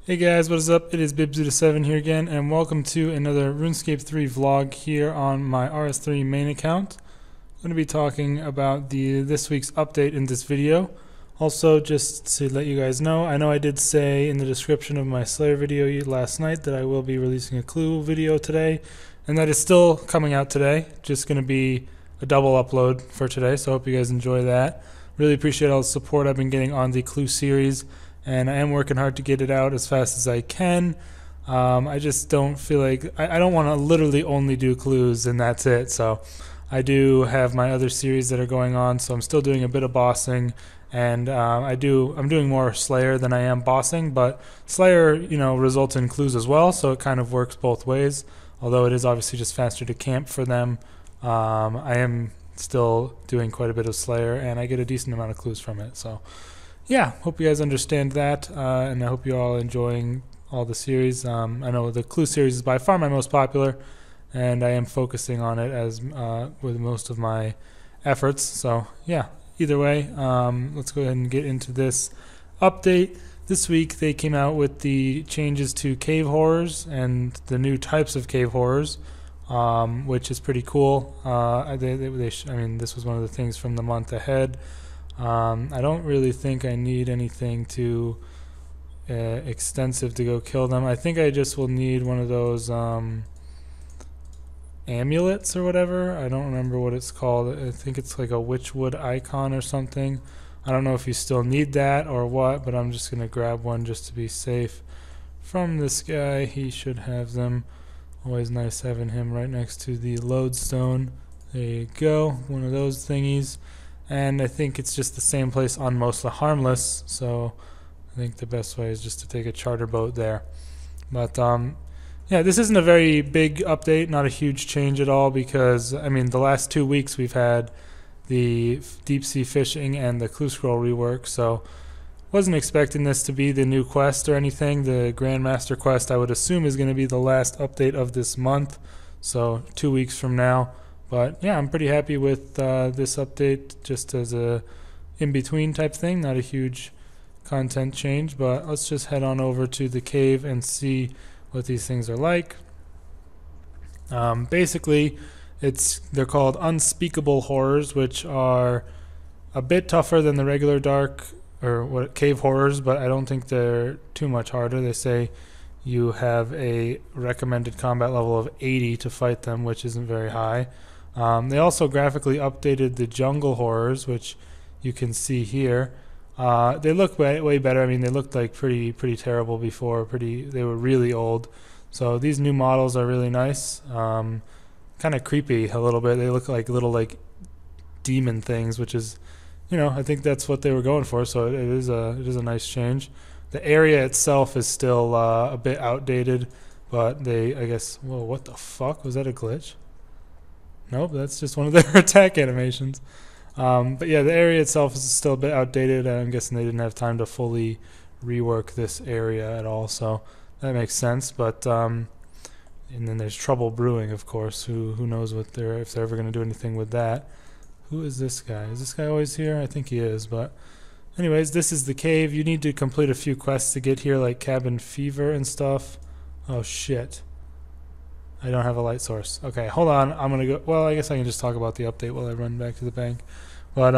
Hey guys, what is up? It is Bibzuda7 here again, and welcome to another RuneScape 3 vlog here on my RS3 Main account. I'm going to be talking about this week's update in this video. Also, just to let you guys know, I know I did say in the description of my Slayer video last night that I will be releasing a clue video today, and that is still coming out today. Just going to be a double upload for today, so I hope you guys enjoy that. Really appreciate all the support I've been getting on the clue series, and I am working hard to get it out as fast as I can. I just don't feel like I don't want to literally only do clues and that's it. So I do have my other series that are going on, so I'm still doing a bit of bossing, and I'm doing more Slayer than I am bossing, but Slayer, results in clues as well, so it kind of works both ways. Although it is obviously just faster to camp for them, I am still doing quite a bit of Slayer, and I get a decent amount of clues from it. So yeah, hope you guys understand that, and I hope you're all enjoying all the series. I know the clue series is by far my most popular, and I am focusing on it as with most of my efforts. So yeah, either way, let's go ahead and get into this update. This week they came out with the changes to cave horrors and the new types of cave horrors, which is pretty cool. I mean, this was one of the things from the month ahead. I don't really think I need anything too extensive to go kill them. I think I just will need one of those amulets or whatever. I don't remember what it's called. I think it's like a witchwood icon or something. I don't know if you still need that or what, but I'm just going to grab one just to be safe from this guy. He should have them. Always nice having him right next to the lodestone. There you go, one of those thingies. And I think it's just the same place on mostly harmless, so I think the best way is just to take a charter boat there. But yeah, this isn't a very big update, not a huge change at all, because I mean the last 2 weeks we've had the deep sea fishing and the clue scroll rework, so wasn't expecting this to be the new quest or anything. The Grandmaster quest I would assume is going to be the last update of this month, so 2 weeks from now. But yeah, I'm pretty happy with this update, just as a in-between type thing, not a huge content change. But let's just head on over to the cave and see what these things are like. Basically, they're called unspeakable horrors, which are a bit tougher than the regular cave horrors, but I don't think they're too much harder. They say you have a recommended combat level of 80 to fight them, which isn't very high. They also graphically updated the jungle horrors, which you can see here. They look way better. I mean, they looked like pretty terrible before. They were really old. So these new models are really nice. Kind of creepy a little bit. They look like little demon things, which is, I think that's what they were going for. So it is a nice change. The area itself is still a bit outdated, but I guess. Whoa, what the fuck? Was that a glitch? Nope, that's just one of their attack animations. But yeah, the area itself is still a bit outdated. I'm guessing they didn't have time to fully rework this area at all, so that makes sense. But and then there's trouble brewing, of course. Who knows if they're ever going to do anything with that? Who is this guy? Is this guy always here? I think he is. But anyways, this is the cave. You need to complete a few quests to get here, like cabin fever and stuff. Oh shit. I don't have a light source. Okay, hold on. I'm gonna go. Well, I guess I can just talk about the update while I run back to the bank. But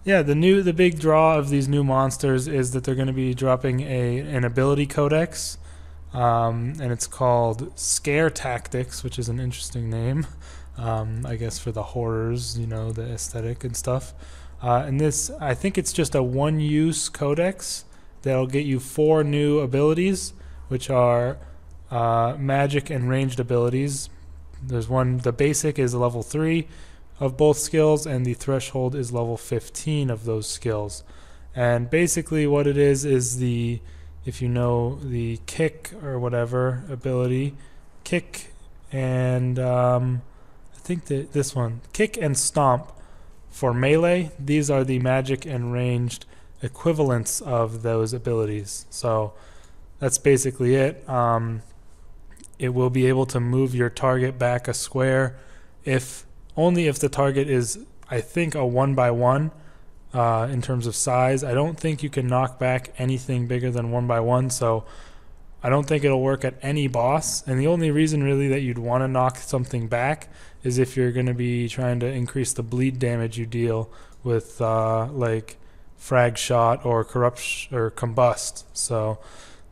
yeah, the big draw of these new monsters is that they're going to be dropping an ability codex, and it's called Scare Tactics, which is an interesting name, I guess, for the horrors, the aesthetic and stuff. And this, I think it's just a one-use codex that'll get you 4 new abilities, which are magic and ranged abilities. There's one, the basic is level 3 of both skills, and the threshold is level 15 of those skills. And basically what it is if you know the kick or whatever ability, kick and I think that this one, kick and stomp for melee, these are the magic and ranged equivalents of those abilities. So that's basically it. It will be able to move your target back a square only if the target is, I think, a 1x1 in terms of size. I don't think you can knock back anything bigger than 1x1, so I don't think it'll work at any boss. And the only reason really that you'd want to knock something back is if you're going to be trying to increase the bleed damage you deal with like frag shot or corrupt or combust. So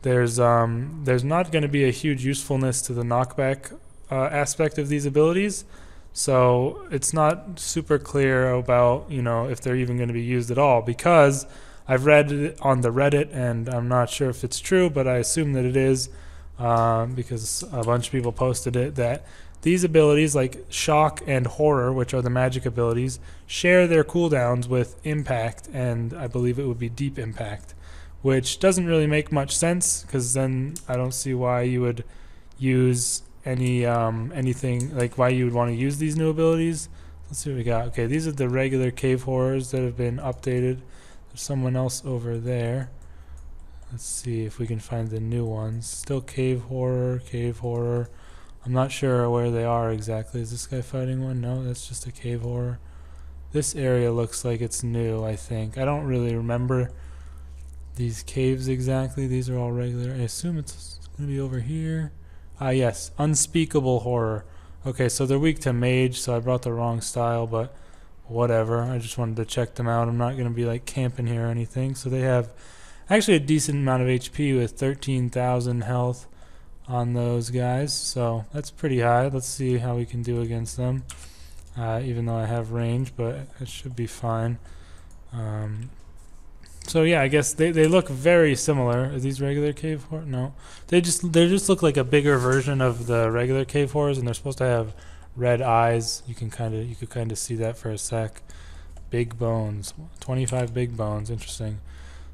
there's not going to be a huge usefulness to the knockback aspect of these abilities. So it's not super clear about, you know, if they're even going to be used at all, because I've read it on the Reddit, and I'm not sure if it's true, but I assume that it is, because a bunch of people posted it, that these abilities like Shock and Horror, which are the magic abilities, share their cooldowns with Impact, and I believe it would be Deep Impact, which doesn't really make much sense, because then I don't see why you would use anything, like why you would want to use these new abilities. Let's see what we got. Okay, these are the regular cave horrors that have been updated. There's someone else over there. Let's see if we can find the new ones. Still cave horror. I'm not sure where they are exactly. Is this guy fighting one? No, that's just a cave horror. This area looks like it's new, I think. I don't really remember these caves exactly. These are all regular. I assume it's going to be over here. Ah, yes, Unspeakable Horror. Okay, so they're weak to mage, so I brought the wrong style, but whatever. I just wanted to check them out. I'm not going to be like camping here or anything. So they have actually a decent amount of HP with 13,000 health on those guys, so that's pretty high. Let's see how we can do against them, even though I have range, but it should be fine. So yeah, I guess they look very similar. Are these regular cave horrors? No, they just look like a bigger version of the regular cave horrors, and they're supposed to have red eyes. You could kind of see that for a sec. Big bones, 25 big bones. Interesting.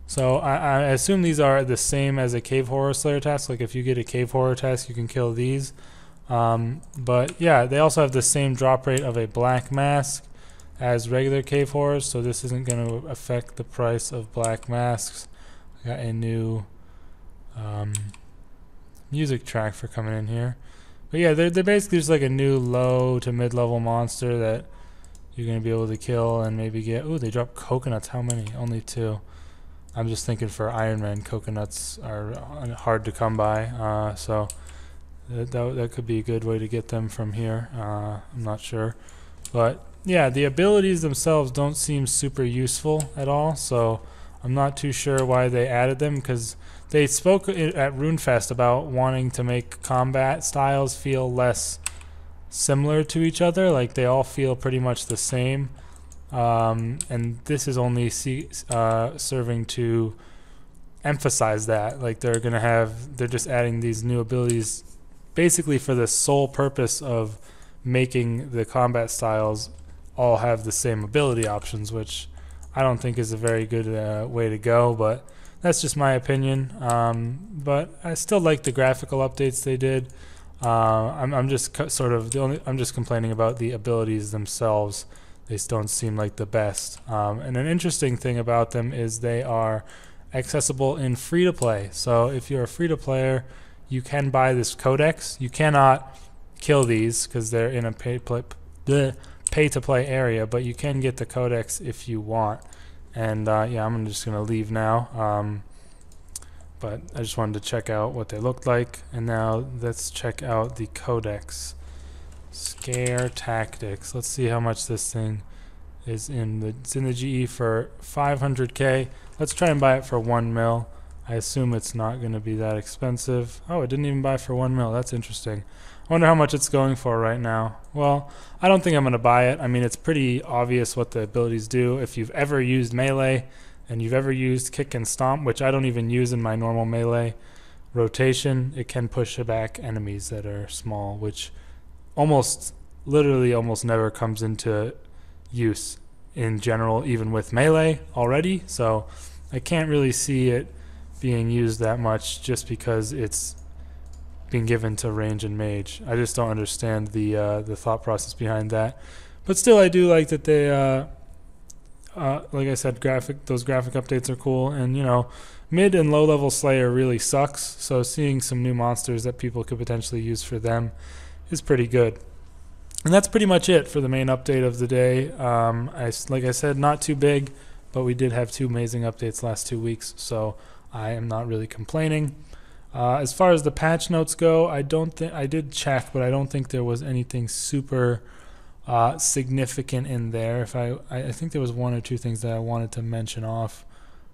So I assume these are the same as a cave horror slayer task. Like if you get a cave horror task, you can kill these. But yeah, they also have the same drop rate of a black mask as regular cave horrors, so this isn't going to affect the price of black masks. I got a new music track for coming in here. But yeah, they're basically just like a new low to mid-level monster that you're going to be able to kill and maybe get... Ooh, they drop coconuts. How many? Only 2. I'm just thinking for Iron Man, coconuts are hard to come by, so that could be a good way to get them from here. I'm not sure. But yeah, the abilities themselves don't seem super useful at all, so I'm not too sure why they added them, because they spoke at RuneFest about wanting to make combat styles feel less similar to each other, like they all feel pretty much the same, and this is only serving to emphasize that. Like they're just adding these new abilities basically for the sole purpose of making the combat styles all have the same ability options, which I don't think is a very good way to go, but that's just my opinion. But I still like the graphical updates they did. I'm just I'm just complaining about the abilities themselves. They don't seem like the best. And an interesting thing about them is they are accessible in free-to-play. So if you're a free-to-player, you can buy this codex. You cannot kill these because they're in a pay-to-play area, but you can get the codex if you want. And yeah, I'm just going to leave now. But I just wanted to check out what they looked like. And now let's check out the codex. Scare Tactics. Let's see how much this thing is in the... It's in the GE for 500k. Let's try and buy it for 1 mil. I assume it's not going to be that expensive. Oh, it didn't even buy for 1 mil. That's interesting. I wonder how much it's going for right now. Well, I don't think I'm going to buy it. I mean, it's pretty obvious what the abilities do. If you've ever used melee and you've ever used kick and stomp, which I don't even use in my normal melee rotation, it can push back enemies that are small, which literally almost never comes into use in general, even with melee already. So I can't really see it being used that much just because it's being given to range and mage. I just don't understand the thought process behind that. But still, I do like that they, like I said, those graphic updates are cool. And you know, mid and low level Slayer really sucks. So seeing some new monsters that people could potentially use for them is pretty good. And that's pretty much it for the main update of the day. Like I said, not too big, but we did have 2 amazing updates last 2 weeks, so I am not really complaining. As far as the patch notes go, I did check, but I don't think there was anything super significant in there. I think there was 1 or 2 things that I wanted to mention off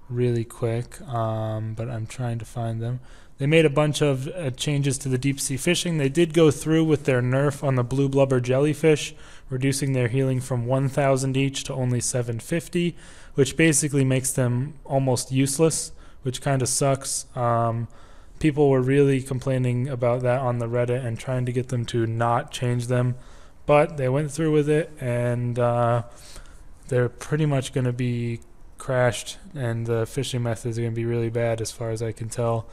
really quick, but I'm trying to find them. They made a bunch of changes to the deep sea fishing. They did go through with their nerf on the blue blubber jellyfish, reducing their healing from 1,000 each to only 750, which basically makes them almost useless, which kind of sucks. People were really complaining about that on the Reddit and trying to get them to not change them, but they went through with it, and they're pretty much going to be crashed, and the fishing methods are going to be really bad as far as I can tell,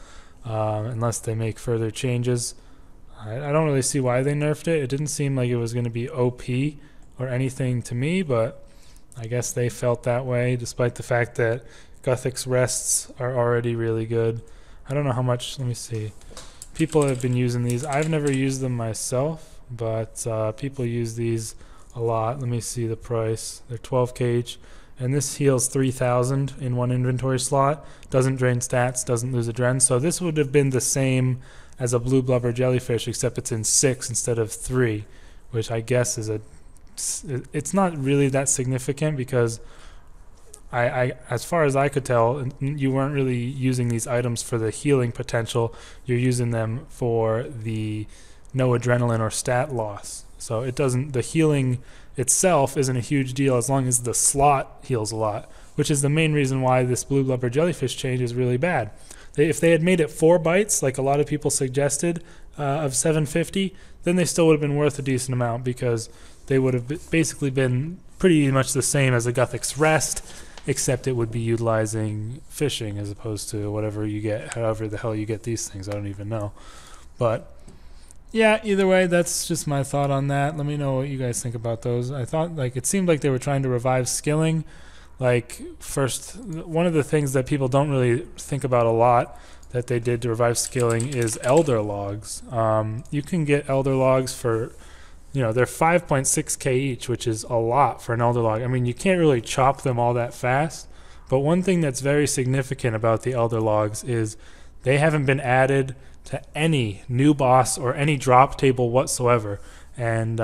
unless they make further changes. I don't really see why they nerfed it. It didn't seem like it was going to be OP or anything to me, but I guess they felt that way, despite the fact that Guthix rests are already really good. I don't know how much, let me see. People have been using these. I've never used them myself, but people use these a lot. Let me see the price. They're 12k each, and this heals 3,000 in 1 inventory slot. Doesn't drain stats, doesn't lose adren. So this would have been the same as a blue blubber jellyfish, except it's in 6 instead of 3, which I guess is it's not really that significant, because as far as I could tell, you weren't really using these items for the healing potential. You're using them for the no adrenaline or stat loss. So it doesn't, the healing itself isn't a huge deal as long as the slot heals a lot, which is the main reason why this blue blubber jellyfish change is really bad. If they had made it 4 bites, like a lot of people suggested, of 750, then they still would have been worth a decent amount, because they would have basically been pretty much the same as a Guthix rest, except it would be utilizing fishing as opposed to whatever you get, however the hell you get these things. I don't even know. But yeah, either way, that's just my thought on that. Let me know what you guys think about those. I thought, like, it seemed like they were trying to revive skilling. Like, first, one of the things that people don't really think about a lot that they did to revive skilling is elder logs. You can get elder logs for, they're 5.6k each, which is a lot for an elder log. I mean, you can't really chop them all that fast, but one thing that's very significant about the elder logs is they haven't been added to any new boss or any drop table whatsoever, and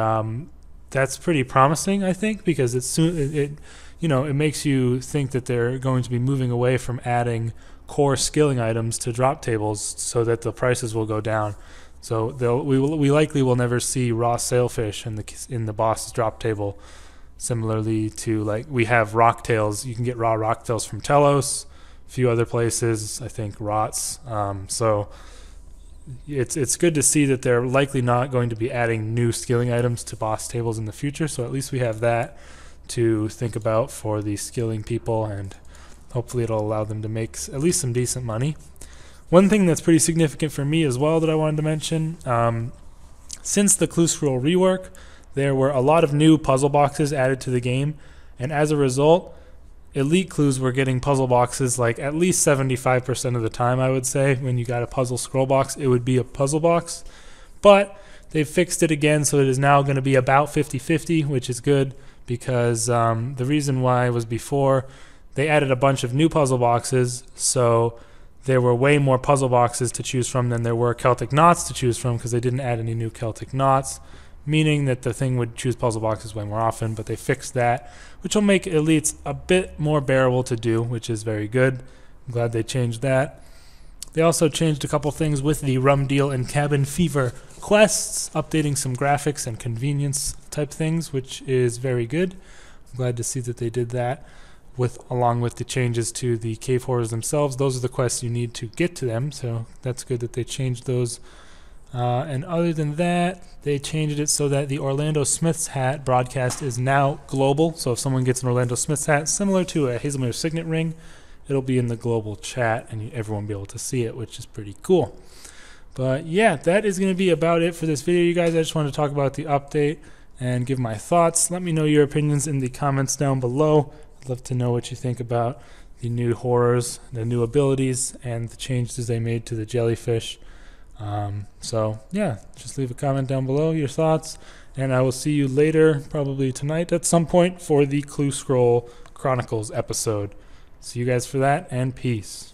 that's pretty promising, I think, because it makes you think that they're going to be moving away from adding core skilling items to drop tables so that the prices will go down. So we likely will never see raw sailfish in the boss's drop table. Similarly to, like, we have rocktails. You can get raw rocktails from Telos, a few other places, I think Rots. So it's good to see that they're likely not going to be adding new skilling items to boss tables in the future. So at least we have that to think about for the skilling people, and hopefully it'll allow them to make at least some decent money. One thing that's pretty significant for me as well that I wanted to mention, since the Clue Scroll rework, there were a lot of new puzzle boxes added to the game, and as a result, elite clues were getting puzzle boxes like at least 75% of the time, I would say. When you got a puzzle scroll box, it would be a puzzle box. But they fixed it again, so it is now going to be about 50-50, which is good, because the reason why was before they added a bunch of new puzzle boxes, so there were way more puzzle boxes to choose from than there were Celtic knots to choose from, because they didn't add any new Celtic knots, meaning that the thing would choose puzzle boxes way more often. But they fixed that, which will make elites a bit more bearable to do, which is very good. I'm glad they changed that. They also changed a couple things with the Rum Deal and Cabin Fever quests, updating some graphics and convenience type things, which is very good. I'm glad to see that they did that, along with the changes to the cave horrors themselves. Those are the quests you need to get to them, so that's good that they changed those. And other than that, they changed it so that the Orlando Smith's hat broadcast is now global. So if someone gets an Orlando Smith's hat similar to a Hazelmere Signet ring, it'll be in the global chat and everyone will be able to see it, which is pretty cool. But yeah, that is going to be about it for this video, you guys. I just wanted to talk about the update and give my thoughts. Let me know your opinions in the comments down below. I'd love to know what you think about the new horrors, the new abilities, and the changes they made to the jellyfish. So yeah, just leave a comment down below, your thoughts, and I will see you later, probably tonight at some point, for the Clue Scroll Chronicles episode. See you guys for that, and peace.